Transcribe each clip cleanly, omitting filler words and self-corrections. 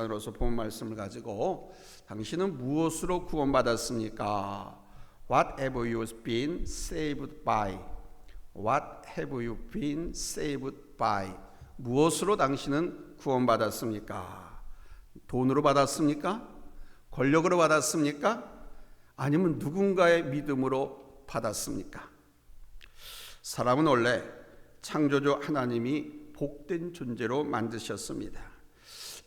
로서 본 말씀을 가지고 당신은 무엇으로 구원받았습니까? What have you been saved by? What have you been saved by? 무엇으로 당신은 구원받았습니까? 돈으로 받았습니까? 권력으로 받았습니까? 아니면 누군가의 믿음으로 받았습니까? 사람은 원래 창조주 하나님이 복된 존재로 만드셨습니다.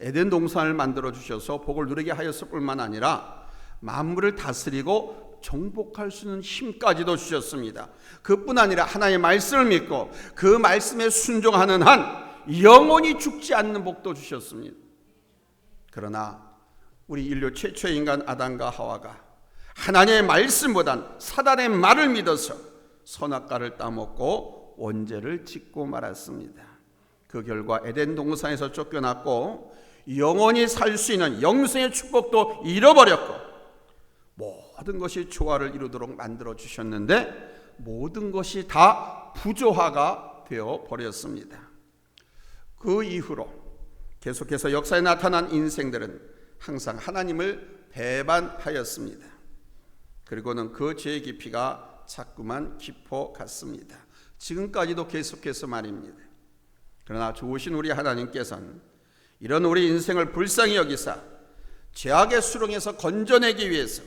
에덴 동산을 만들어 주셔서 복을 누리게 하였을 뿐만 아니라 만물을 다스리고 정복할 수 있는 힘까지도 주셨습니다. 그뿐 아니라 하나님의 말씀을 믿고 그 말씀에 순종하는 한 영원히 죽지 않는 복도 주셨습니다. 그러나 우리 인류 최초의 인간 아담과 하와가 하나님의 말씀보단 사단의 말을 믿어서 선악과를 따먹고 원죄를 짓고 말았습니다. 그 결과 에덴 동산에서 쫓겨났고 영원히 살 수 있는 영생의 축복도 잃어버렸고 모든 것이 조화를 이루도록 만들어 주셨는데 모든 것이 다 부조화가 되어 버렸습니다. 그 이후로 계속해서 역사에 나타난 인생들은 항상 하나님을 배반하였습니다. 그리고는 그 죄의 깊이가 자꾸만 깊어갔습니다. 지금까지도 계속해서 말입니다. 그러나 좋으신 우리 하나님께서는 이런 우리 인생을 불쌍히 여기사 죄악의 수렁에서 건져내기 위해서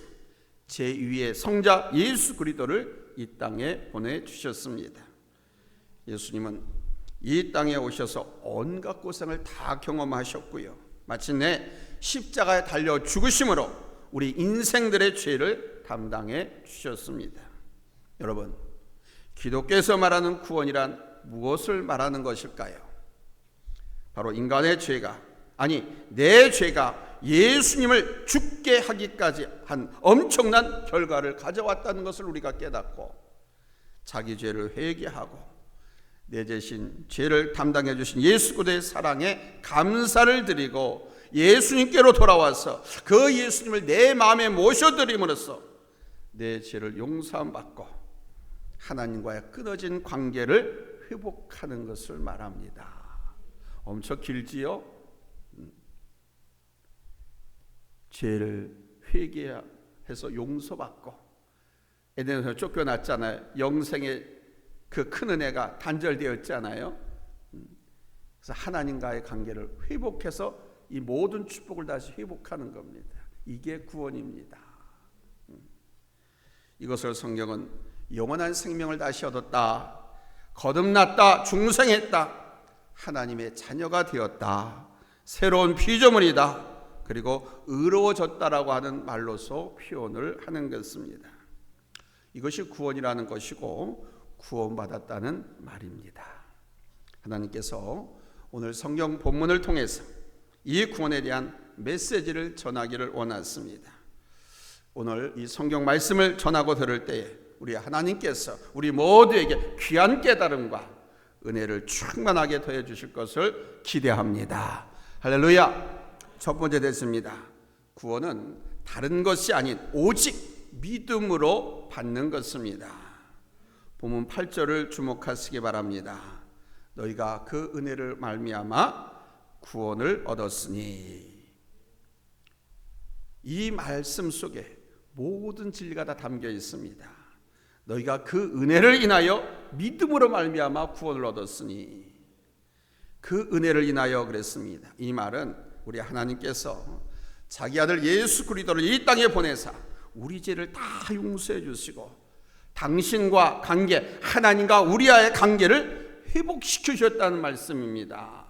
제2의 성자 예수 그리스도를 이 땅에 보내주셨습니다. 예수님은 이 땅에 오셔서 온갖 고생을 다 경험하셨고요, 마침내 십자가에 달려 죽으심으로 우리 인생들의 죄를 담당해 주셨습니다. 여러분, 기독교에서 말하는 구원이란 무엇을 말하는 것일까요? 바로 인간의 죄가, 아니 내 죄가 예수님을 죽게 하기까지 한 엄청난 결과를 가져왔다는 것을 우리가 깨닫고 자기 죄를 회개하고 내 대신 죄를 담당해 주신 예수 그리스도의 사랑에 감사를 드리고 예수님께로 돌아와서 그 예수님을 내 마음에 모셔드림으로써 내 죄를 용서받고 하나님과의 끊어진 관계를 회복하는 것을 말합니다. 엄청 길지요? 죄를 회개해서 용서받고 에덴에서 쫓겨났잖아요. 영생의 그 큰 은혜가 단절되었잖아요. 그래서 하나님과의 관계를 회복해서 이 모든 축복을 다시 회복하는 겁니다. 이게 구원입니다. 이것을 성경은 영원한 생명을 다시 얻었다, 거듭났다, 중생했다, 하나님의 자녀가 되었다, 새로운 피조물이다, 그리고 의로워졌다라고 하는 말로서 표현을 하는 것입니다. 이것이 구원이라는 것이고 구원받았다는 말입니다. 하나님께서 오늘 성경 본문을 통해서 이 구원에 대한 메시지를 전하기를 원했습니다. 오늘 이 성경 말씀을 전하고 들을 때에 우리 하나님께서 우리 모두에게 귀한 깨달음과 은혜를 충만하게 더해 주실 것을 기대합니다. 할렐루야. 첫 번째 됐습니다. 구원은 다른 것이 아닌 오직 믿음으로 받는 것입니다. 본문 8절을 주목하시기 바랍니다. 너희가 그 은혜를 말미암아 구원을 얻었으니. 이 말씀 속에 모든 진리가 다 담겨 있습니다. 너희가 그 은혜를 인하여 믿음으로 말미암아 구원을 얻었으니. 그 은혜를 인하여 그랬습니다. 이 말은 우리 하나님께서 자기 아들 예수 그리스도를 이 땅에 보내사 우리 죄를 다 용서해 주시고 당신과 관계, 하나님과 우리와의 관계를 회복시켜 주셨다는 말씀입니다.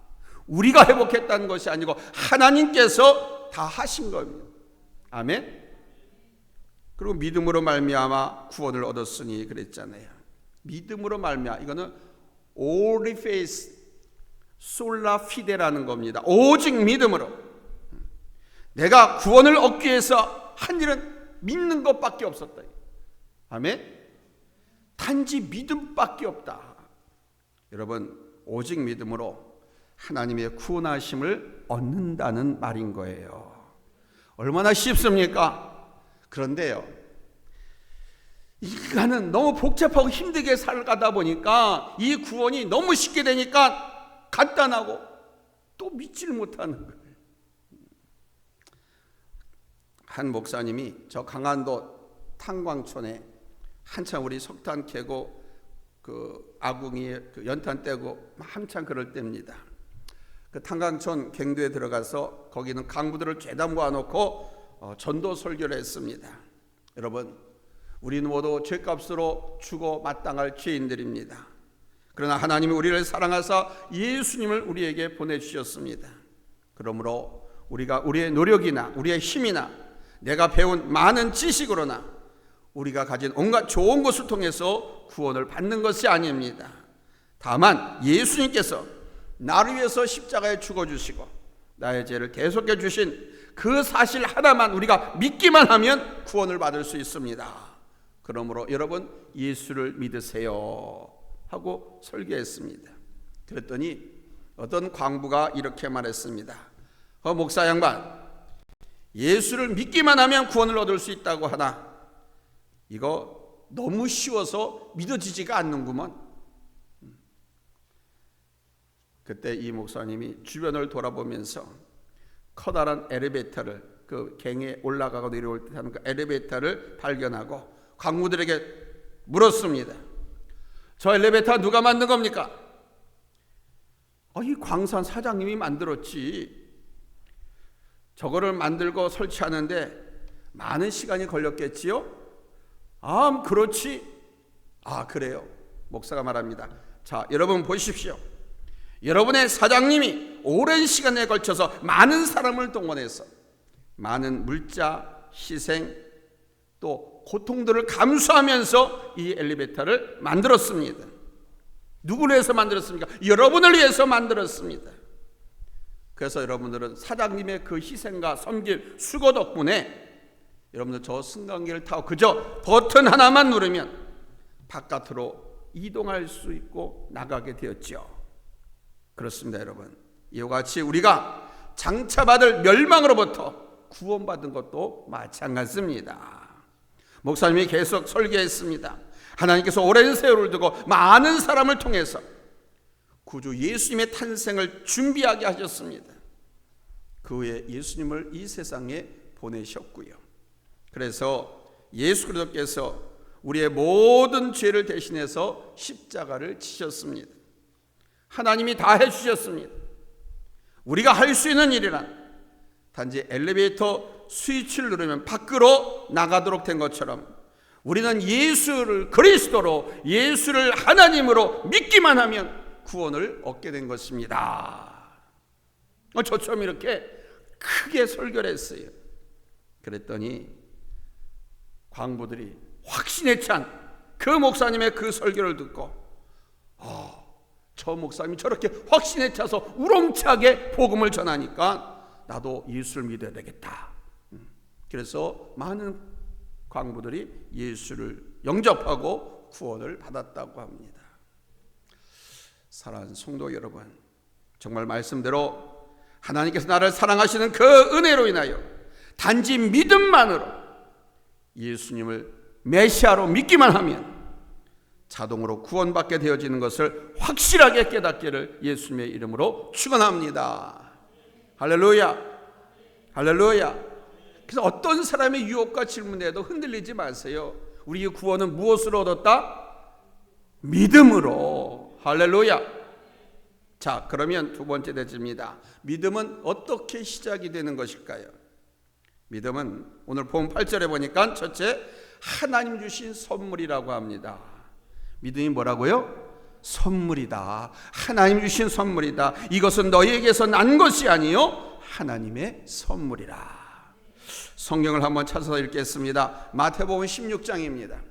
우리가 회복했다는 것이 아니고 하나님께서 다 하신 겁니다. 아멘. 그리고 믿음으로 말미암아 구원을 얻었으니 그랬잖아요. 믿음으로 말미암아, 이거는 only faith sola fide라는 겁니다. 오직 믿음으로. 내가 구원을 얻기 위해서 한 일은 믿는 것밖에 없었다. 아멘. 단지 믿음밖에 없다. 여러분, 오직 믿음으로 하나님의 구원하심을 얻는다는 말인 거예요. 얼마나 쉽습니까? 그런데요, 인간은 너무 복잡하고 힘들게 살아가다 보니까 이 구원이 너무 쉽게 되니까 간단하고 또 믿지를 못하는 거예요. 한 목사님이 저 강안도 탄광촌에 한참 우리 석탄 캐고 그 아궁이에 그 연탄 떼고 한참 그럴 때입니다. 그 탄광촌 갱도에 들어가서 거기는 강부들을 죄다 모아놓고 전도 설교를 했습니다. 여러분, 우리는 모두 죄값으로 죽어 마땅할 죄인들입니다. 그러나 하나님이 우리를 사랑하사 예수님을 우리에게 보내주셨습니다. 그러므로 우리가 우리의 노력이나 우리의 힘이나 내가 배운 많은 지식으로나 우리가 가진 온갖 좋은 것을 통해서 구원을 받는 것이 아닙니다. 다만 예수님께서 나를 위해서 십자가에 죽어주시고 나의 죄를 대속해 주신 그 사실 하나만 우리가 믿기만 하면 구원을 받을 수 있습니다. 그러므로 여러분, 예수를 믿으세요 하고 설교했습니다. 그랬더니 어떤 광부가 이렇게 말했습니다. 목사 양반, 예수를 믿기만 하면 구원을 얻을 수 있다고 하나 이거 너무 쉬워서 믿어지지가 않는구먼. 그때 이 목사님이 주변을 돌아보면서 커다란 엘리베이터를, 그 갱에 올라가고 내려올 때 하는 그 엘리베이터를 발견하고 광부들에게 물었습니다. 저 엘리베이터 누가 만든 겁니까? 이 광산 사장님이 만들었지. 저거를 만들고 설치하는데 많은 시간이 걸렸겠지요? 그렇지. 그래요. 목사가 말합니다. 자, 여러분 보십시오. 여러분의 사장님이 오랜 시간에 걸쳐서 많은 사람을 동원해서 많은 물자, 희생, 또 고통들을 감수하면서 이 엘리베이터를 만들었습니다. 누구를 위해서 만들었습니까? 여러분을 위해서 만들었습니다. 그래서 여러분들은 사장님의 그 희생과 섬김, 수고 덕분에 여러분들 저 승강기를 타고 그저 버튼 하나만 누르면 바깥으로 이동할 수 있고 나가게 되었죠. 그렇습니다, 여러분. 이와 같이 우리가 장차받을 멸망으로부터 구원받은 것도 마찬가지입니다. 목사님이 계속 설교했습니다. 하나님께서 오랜 세월을 두고 많은 사람을 통해서 구주 예수님의 탄생을 준비하게 하셨습니다. 그 후에 예수님을 이 세상에 보내셨고요. 그래서 예수 그리스도께서 우리의 모든 죄를 대신해서 십자가를 지셨습니다. 하나님이 다 해주셨습니다. 우리가 할 수 있는 일이란 단지 엘리베이터 스위치를 누르면 밖으로 나가도록 된 것처럼 우리는 예수를 그리스도로, 예수를 하나님으로 믿기만 하면 구원을 얻게 된 것입니다. 저처럼 이렇게 크게 설교를 했어요. 그랬더니 광부들이 확신에 찬 그 목사님의 그 설교를 듣고 저 목사님이 저렇게 확신에 차서 우렁차게 복음을 전하니까 나도 예수를 믿어야 되겠다. 그래서 많은 광부들이 예수를 영접하고 구원을 받았다고 합니다. 사랑하는 성도 여러분, 정말 말씀대로 하나님께서 나를 사랑하시는 그 은혜로 인하여 단지 믿음만으로 예수님을 메시아로 믿기만 하면 자동으로 구원받게 되어지는 것을 확실하게 깨닫기를 예수님의 이름으로 축원합니다. 할렐루야, 할렐루야. 그래서 어떤 사람의 유혹과 질문에도 흔들리지 마세요. 우리의 구원은 무엇으로 얻었다? 믿음으로. 할렐루야. 자, 그러면 두 번째 대지입니다. 믿음은 어떻게 시작이 되는 것일까요? 믿음은 오늘 본 8절에 보니까 첫째, 하나님 주신 선물이라고 합니다. 믿음이 뭐라고요? 선물이다. 하나님 주신 선물이다. 이것은 너희에게서 난 것이 아니요 하나님의 선물이라. 성경을 한번 찾아서 읽겠습니다. 마태복음 16장입니다.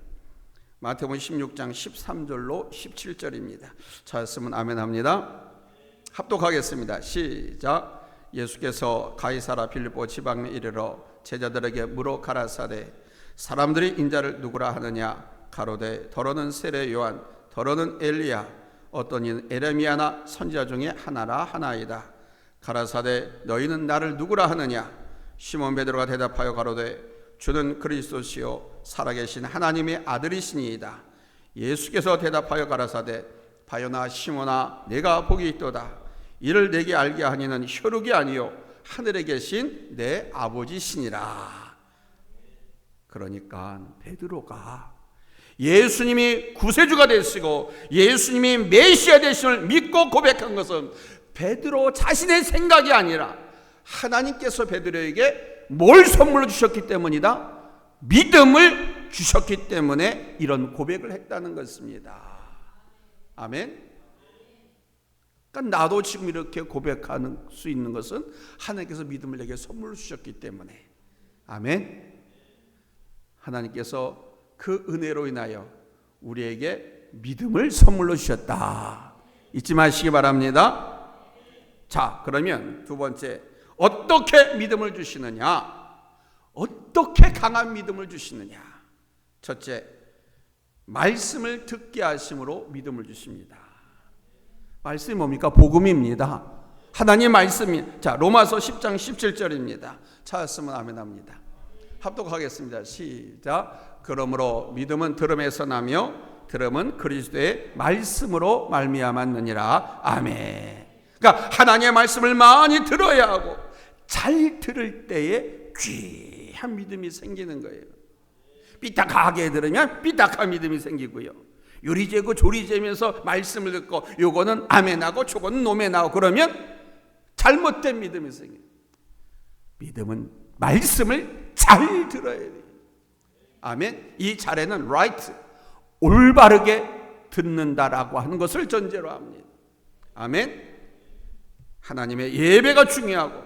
마태복음 16장 13절로 17절입니다. 찾았으면 아멘 합니다. 합독하겠습니다. 시작. 예수께서 가이사라 빌립보 지방에 이르러 제자들에게 물어 가라사대 사람들이 인자를 누구라 하느냐? 가로되 더러는 세례 요한, 더러는 엘리야, 어떤 이는 에레미야나 선지자 중에 하나라 하나이다. 가라사대 너희는 나를 누구라 하느냐? 시몬 베드로가 대답하여 가로되 주는 그리스도시요 살아계신 하나님의 아들이시니이다. 예수께서 대답하여 가라사대 바요나 시몬아 내가 복이 있도다. 이를 내게 알게 하니는 혈육이 아니요 하늘에 계신 내 아버지시니라. 그러니까 베드로가 예수님이 구세주가 되시고 예수님이 메시아 되심을 믿고 고백한 것은 베드로 자신의 생각이 아니라 하나님께서 베드로에게 뭘 선물로 주셨기 때문이다? 믿음을 주셨기 때문에 이런 고백을 했다는 것입니다. 아멘. 그러니까 나도 지금 이렇게 고백할 수 있는 것은 하나님께서 믿음을 내게 선물로 주셨기 때문에. 아멘. 하나님께서 그 은혜로 인하여 우리에게 믿음을 선물로 주셨다. 잊지 마시기 바랍니다. 자, 그러면 두 번째, 어떻게 믿음을 주시느냐? 어떻게 강한 믿음을 주시느냐? 첫째, 말씀을 듣게 하심으로 믿음을 주십니다. 말씀이 뭡니까? 복음입니다. 하나님의 말씀이. 자, 로마서 10장 17절입니다. 찾았으면 아멘 합니다. 합독하겠습니다. 시작. 그러므로 믿음은 들음에서 나며 들음은 그리스도의 말씀으로 말미암았느니라. 아멘. 그러니까 하나님의 말씀을 많이 들어야 하고 잘 들을 때에 귀한 믿음이 생기는 거예요. 삐딱하게 들으면 삐딱한 믿음이 생기고요. 요리재고 조리재면서 말씀을 듣고 요거는 아멘하고 저거는 노멘하고 그러면 잘못된 믿음이 생겨요. 믿음은 말씀을 잘 들어야 돼요. 아멘. 이 잘에는 right, 올바르게 듣는다라고 하는 것을 전제로 합니다. 아멘. 하나님의 예배가 중요하고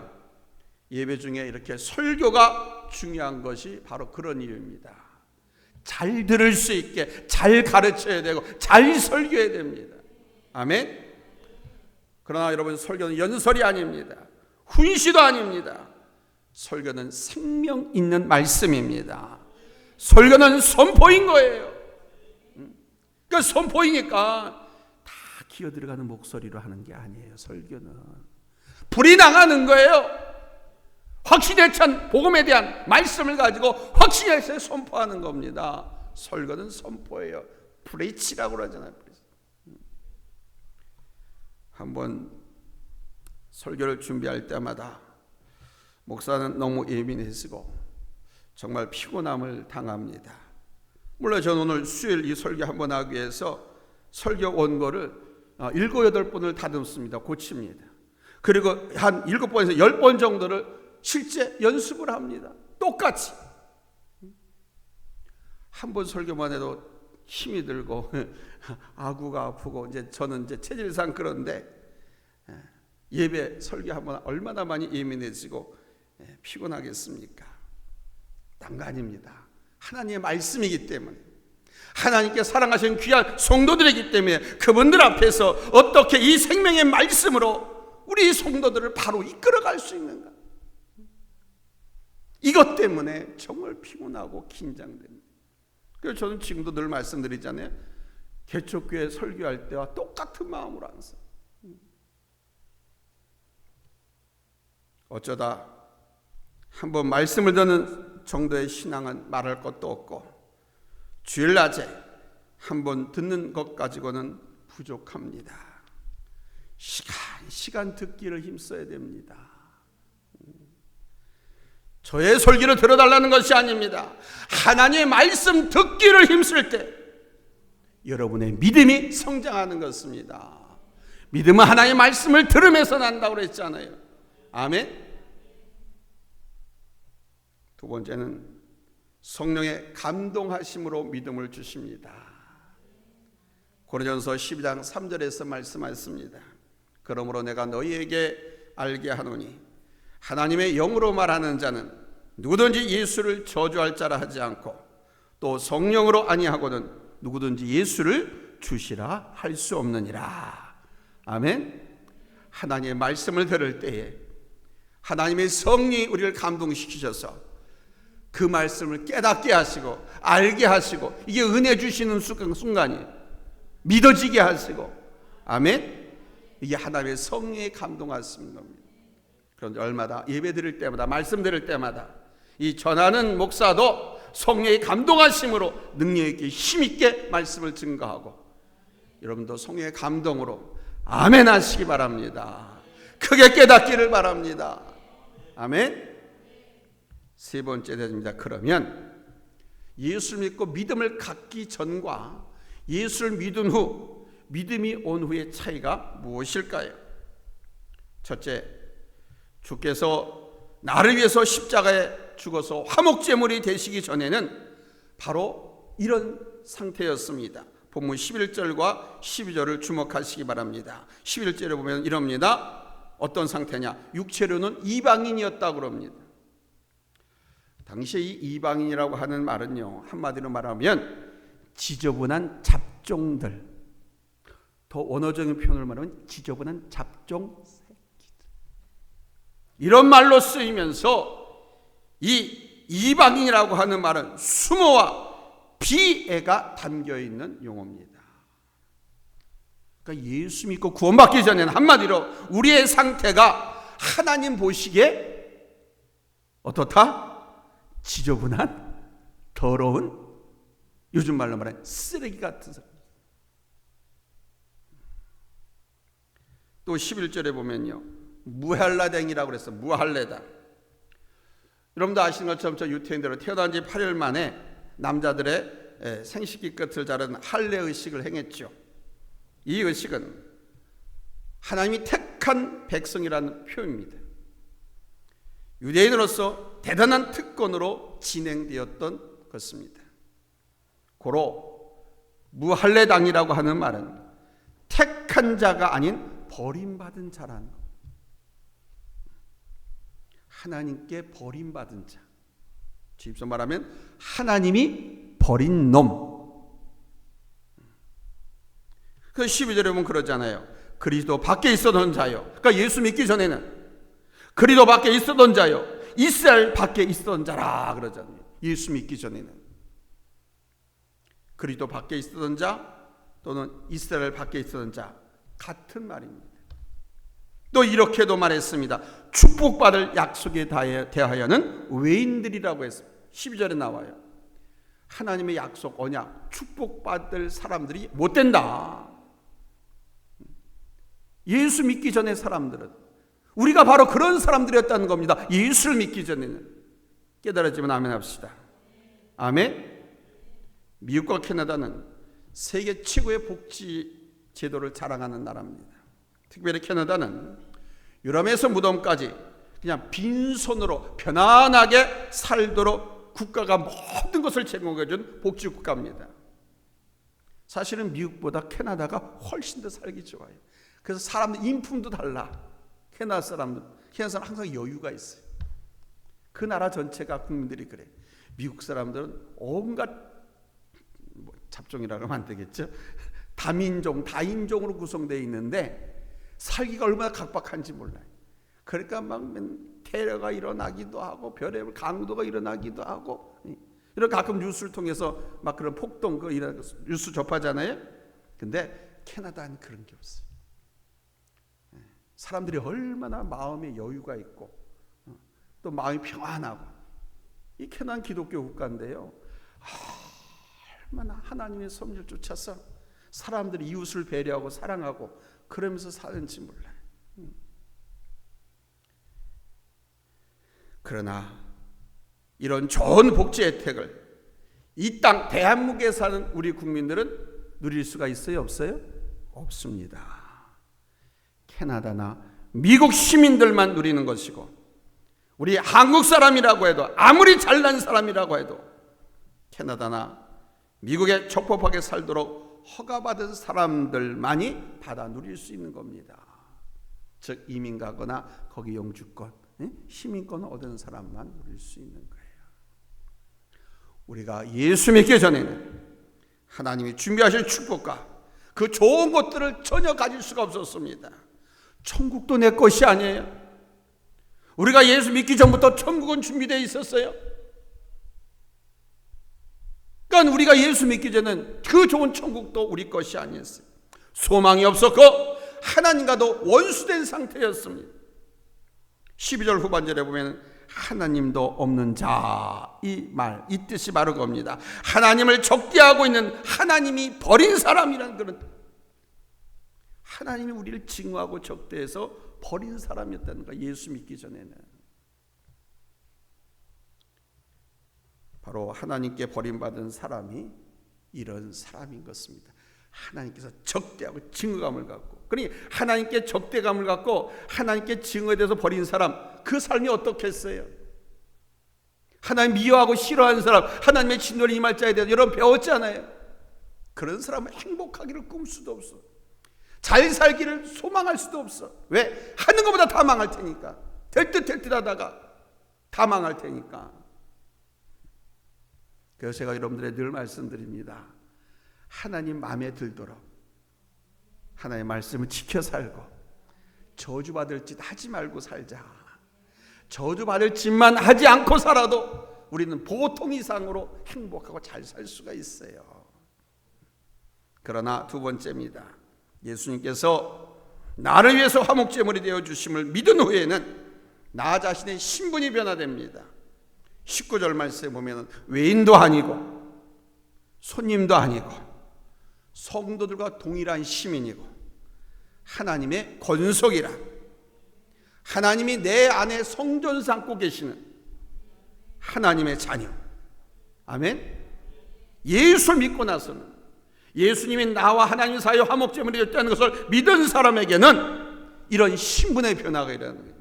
예배 중에 이렇게 설교가 중요한 것이 바로 그런 이유입니다. 잘 들을 수 있게 잘 가르쳐야 되고 잘 설교해야 됩니다. 아멘. 그러나 여러분, 설교는 연설이 아닙니다. 훈시도 아닙니다. 설교는 생명 있는 말씀입니다. 설교는 선포인 거예요. 그러니까 선포이니까 다 기어 들어가는 목소리로 하는 게 아니에요. 설교는 불이 나가는 거예요. 확신에 찬 복음에 대한 말씀을 가지고 확신에 차 선포하는 겁니다. 설교는 선포예요. 프리치라고 그러잖아요. 한번 설교를 준비할 때마다 목사는 너무 예민해지고 정말 피곤함을 당합니다. 물론 저는 오늘 수요일 이 설교 한번 하기 위해서 설교 원고를 7, 8번을 다듬습니다. 고칩니다. 그리고 한 7번에서 10번 정도를 실제 연습을 합니다. 똑같이. 한 번 설교만 해도 힘이 들고 아구가 아프고 이제 저는 이제 체질상 그런데 예배 설교 한번 얼마나 많이 예민해지고 피곤하겠습니까? 딴 거 아닙니다. 하나님의 말씀이기 때문에, 하나님께 사랑하신 귀한 성도들이기 때문에 그분들 앞에서 어떻게 이 생명의 말씀으로 우리 성도들을 바로 이끌어갈 수 있는가? 이것 때문에 정말 피곤하고 긴장됩니다. 그래서 저는 지금도 늘 말씀드리잖아요. 개척교회 설교할 때와 똑같은 마음으로 항상. 어쩌다 한번 말씀을 듣는 정도의 신앙은 말할 것도 없고 주일낮에 한번 듣는 것 가지고는 부족합니다. 시간 듣기를 힘써야 됩니다. 저의 설교를 들어달라는 것이 아닙니다. 하나님의 말씀 듣기를 힘쓸 때 여러분의 믿음이 성장하는 것입니다. 믿음은 하나님의 말씀을 들으면서 난다고 그랬잖아요. 아멘. 두 번째는 성령의 감동하심으로 믿음을 주십니다. 고린도전서 12장 3절에서 말씀하셨습니다. 그러므로 내가 너희에게 알게 하노니 하나님의 영으로 말하는 자는 누구든지 예수를 저주할 자라 하지 않고 또 성령으로 아니하고는 누구든지 예수를 주시라 할 수 없느니라. 아멘. 하나님의 말씀을 들을 때에 하나님의 성령이 우리를 감동시키셔서 그 말씀을 깨닫게 하시고 알게 하시고 이게 은혜 주시는 순간이에요. 믿어지게 하시고. 아멘. 이게 하나님의 성령의 감동하시는 겁니다. 그런데 얼마나 예배 드릴 때마다 말씀 드릴 때마다 이 전하는 목사도 성령의 감동하심으로 능력 있게 힘 있게 말씀을 증거하고 여러분도 성령의 감동으로 아멘 하시기 바랍니다. 크게 깨닫기를 바랍니다. 아멘. 세 번째 대입니다. 그러면 예수를 믿고 믿음을 갖기 전과 예수를 믿은 후, 믿음이 온 후의 차이가 무엇일까요? 첫째, 주께서 나를 위해서 십자가에 죽어서 화목제물이 되시기 전에는 바로 이런 상태였습니다. 본문 11절과 12절을 주목하시기 바랍니다. 11절에 보면 이럽니다. 어떤 상태냐? 육체로는 이방인이었다고 그럽니다. 당시에 이 이방인이라고 하는 말은요, 한마디로 말하면 지저분한 잡종들, 더 원어적인 표현을 말하면 지저분한 잡종 새끼들, 이런 말로 쓰이면서 이 이방인이라고 하는 말은 수모와 비애가 담겨있는 용어입니다. 그러니까 예수 믿고 구원받기 전에는 한마디로 우리의 상태가 하나님 보시기에 어떻다? 지저분한, 더러운, 요즘 말로 말하는 쓰레기 같은 사람. 또 11절에 보면요, 무할라댕이라고 그랬어. 무할레당. 여러분도 아시는 것처럼 저 유태인들은 태어난 지 8일 만에 남자들의 생식기 끝을 자른 할례 의식을 행했죠. 이 의식은 하나님이 택한 백성이라는 표현입니다. 유대인으로서 대단한 특권으로 진행되었던 것입니다. 고로 무할례당이라고 하는 말은 택한 자가 아닌 버림받은 자라는 것. 하나님께 버림받은 자. 집서 말하면 하나님이 버린 놈. 그래서 12절에 보면 그러잖아요. 그리스도 밖에 있었던 자요. 그러니까 예수 믿기 전에는 그리스도 밖에 있었던 자요, 이스라엘 밖에 있었던 자라 그러잖아요. 예수 믿기 전에는 그리스도 밖에 있었던 자 또는 이스라엘 밖에 있었던 자, 같은 말입니다. 또 이렇게도 말했습니다. 축복받을 약속에 대하여는 외인들이라고 했습니다. 12절에 나와요. 하나님의 약속, 언약, 축복받을 사람들이 못 된다. 예수 믿기 전에 사람들은, 우리가 바로 그런 사람들이었다는 겁니다. 예수를 믿기 전에는. 깨달았지만 아멘 합시다. 아멘. 미국과 캐나다는 세계 최고의 복지 제도를 자랑하는 나라입니다. 특별히 캐나다는 유람에서 무덤까지 그냥 빈손으로 편안하게 살도록 국가가 모든 것을 제공해준 복지국가입니다. 사실은 미국보다 캐나다가 훨씬 더 살기 좋아요. 그래서 사람들 인품도 달라. 캐나다 사람은 항상 여유가 있어요. 그 나라 전체가 국민들이 그래. 미국 사람들은 온갖 잡종이라고 하면 안 되겠죠. 다인종으로 구성되어 있는데 살기가 얼마나 각박한지 몰라요. 그러니까 막 테러가 일어나기도 하고 별의별 강도가 일어나기도 하고, 이런 가끔 뉴스를 통해서 막 그런 폭동 이런 뉴스 접하잖아요. 근데 캐나다는 그런 게 없어요. 사람들이 얼마나 마음에 여유가 있고 또 마음이 평안하고, 이 캐나다는 기독교 국가인데요, 얼마나 하나님의 섭리를 쫓아서 사람들이 이웃을 배려하고 사랑하고 그러면서 사는지 몰라요. 그러나 이런 좋은 복지 혜택을 이 땅 대한민국에 사는 우리 국민들은 누릴 수가 있어요? 없어요? 없습니다. 캐나다나 미국 시민들만 누리는 것이고, 우리 한국 사람이라고 해도, 아무리 잘난 사람이라고 해도 캐나다나 미국에 적법하게 살도록 허가받은 사람들만이 받아 누릴 수 있는 겁니다. 즉 이민 가거나 거기 영주권, 시민권을 얻은 사람만 누릴 수 있는 거예요. 우리가 예수 믿기 전에는 하나님이 준비하실 축복과 그 좋은 것들을 전혀 가질 수가 없었습니다. 천국도 내 것이 아니에요. 우리가 예수 믿기 전부터 천국은 준비되어 있었어요. 그러니까 우리가 예수 믿기 전에는 그 좋은 천국도 우리 것이 아니었어요. 소망이 없었고 하나님과도 원수된 상태였습니다. 12절 후반절에 보면 하나님도 없는 자, 이 뜻이 바로 겁니다. 하나님을 적대하고 있는, 하나님이 버린 사람이라는 그런, 하나님이 우리를 증오하고 적대해서 버린 사람이었다는 거예요. 예수 믿기 전에는. 바로 하나님께 버림받은 사람이 이런 사람인 것입니다. 하나님께서 적대하고 증오감을 갖고, 그러니 하나님께 적대감을 갖고 하나님께 증오에 대해서 버린 사람, 그 삶이 어떻겠어요? 하나님 미워하고 싫어하는 사람, 하나님의 진노를 임할 자에 대해서 여러분 배웠잖아요. 그런 사람은 행복하기를 꿈 수도 없어. 잘 살기를 소망할 수도 없어. 왜? 하는 것보다 다 망할 테니까. 될 듯 하다가 다 망할 테니까. 그래서 제가 여러분들에 늘 말씀드립니다. 하나님 마음에 들도록 하나님의 말씀을 지켜 살고, 저주받을 짓 하지 말고 살자. 저주받을 짓만 하지 않고 살아도 우리는 보통 이상으로 행복하고 잘 살 수가 있어요. 그러나 두 번째입니다. 예수님께서 나를 위해서 화목제물이 되어주심을 믿은 후에는 나 자신의 신분이 변화됩니다. 19절 말씀에 보면 외인도 아니고 손님도 아니고 성도들과 동일한 시민이고 하나님의 권속이라, 하나님이 내 안에 성전 삼고 계시는 하나님의 자녀. 아멘. 예수를 믿고 나서는, 예수님이 나와 하나님 사이에 화목제물이 되었다는 것을 믿은 사람에게는 이런 신분의 변화가 일어나는 거예요.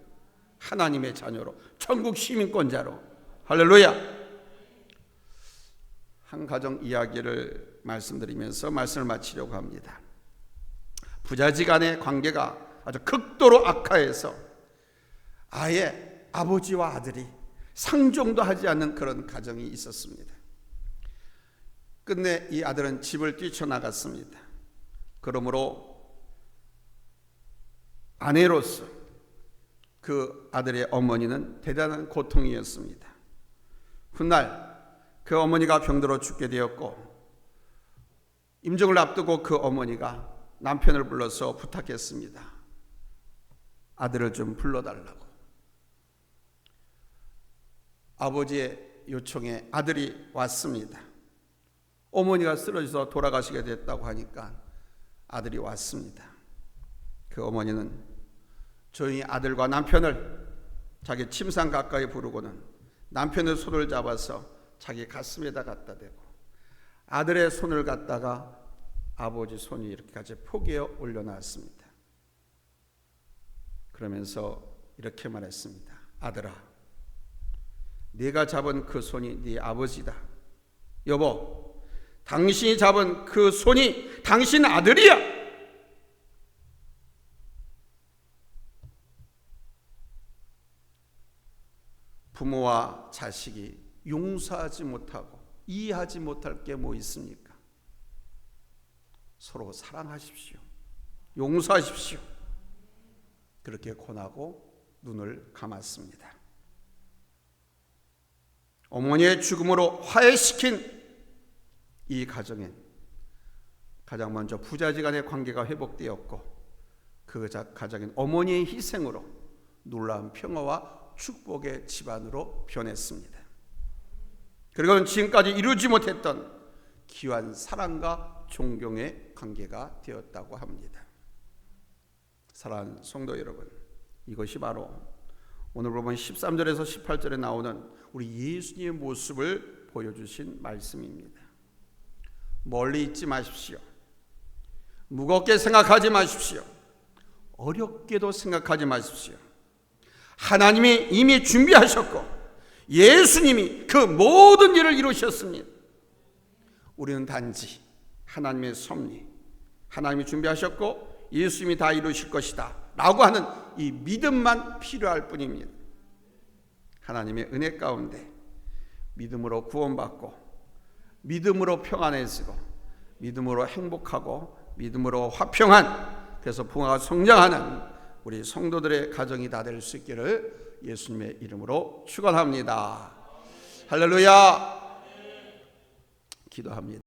하나님의 자녀로, 천국 시민권자로. 할렐루야. 한 가정 이야기를 말씀드리면서 말씀을 마치려고 합니다. 부자지간의 관계가 아주 극도로 악화해서 아예 아버지와 아들이 상종도 하지 않는 그런 가정이 있었습니다. 끝내 이 아들은 집을 뛰쳐나갔습니다. 그러므로 아내로서 그 아들의 어머니는 대단한 고통이었습니다. 훗날 그 어머니가 병들어 죽게 되었고, 임종을 앞두고 그 어머니가 남편을 불러서 부탁했습니다. 아들을 좀 불러달라고. 아버지의 요청에 아들이 왔습니다. 어머니가 쓰러져서 돌아가시게 됐다고 하니까 아들이 왔습니다. 그 어머니는 조용히 아들과 남편을 자기 침상 가까이 부르고는 남편의 손을 잡아서 자기 가슴에다 갖다 대고 아들의 손을 갖다가 아버지 손이 이렇게까지 포개어 올려놨습니다. 그러면서 이렇게 말했습니다. 아들아, 네가 잡은 그 손이 네 아버지다. 여보, 당신이 잡은 그 손이 당신 아들이야. 부모와 자식이 용서하지 못하고 이해하지 못할 게 뭐 있습니까? 서로 사랑하십시오. 용서하십시오. 그렇게 권하고 눈을 감았습니다. 어머니의 죽음으로 화해시킨 이 가정엔 가장 먼저 부자지간의 관계가 회복되었고, 그 가정엔 어머니의 희생으로 놀라운 평화와 축복의 집안으로 변했습니다. 그리고는 지금까지 이루지 못했던 귀한 사랑과 존경의 관계가 되었다고 합니다. 사랑하는 성도 여러분, 이것이 바로 오늘 보면 13절에서 18절에 나오는 우리 예수님의 모습을 보여주신 말씀입니다. 멀리 있지 마십시오. 무겁게 생각하지 마십시오. 어렵게도 생각하지 마십시오. 하나님이 이미 준비하셨고 예수님이 그 모든 일을 이루셨습니다. 우리는 단지 하나님의 섭리, 하나님이 준비하셨고 예수님이 다 이루실 것이다 라고 하는 이 믿음만 필요할 뿐입니다. 하나님의 은혜 가운데 믿음으로 구원받고, 믿음으로 평안해지고, 믿음으로 행복하고, 믿음으로 화평한, 그래서 부흥하고 성장하는 우리 성도들의 가정이 다 될 수 있기를 예수님의 이름으로 축원합니다. 할렐루야. 기도합니다.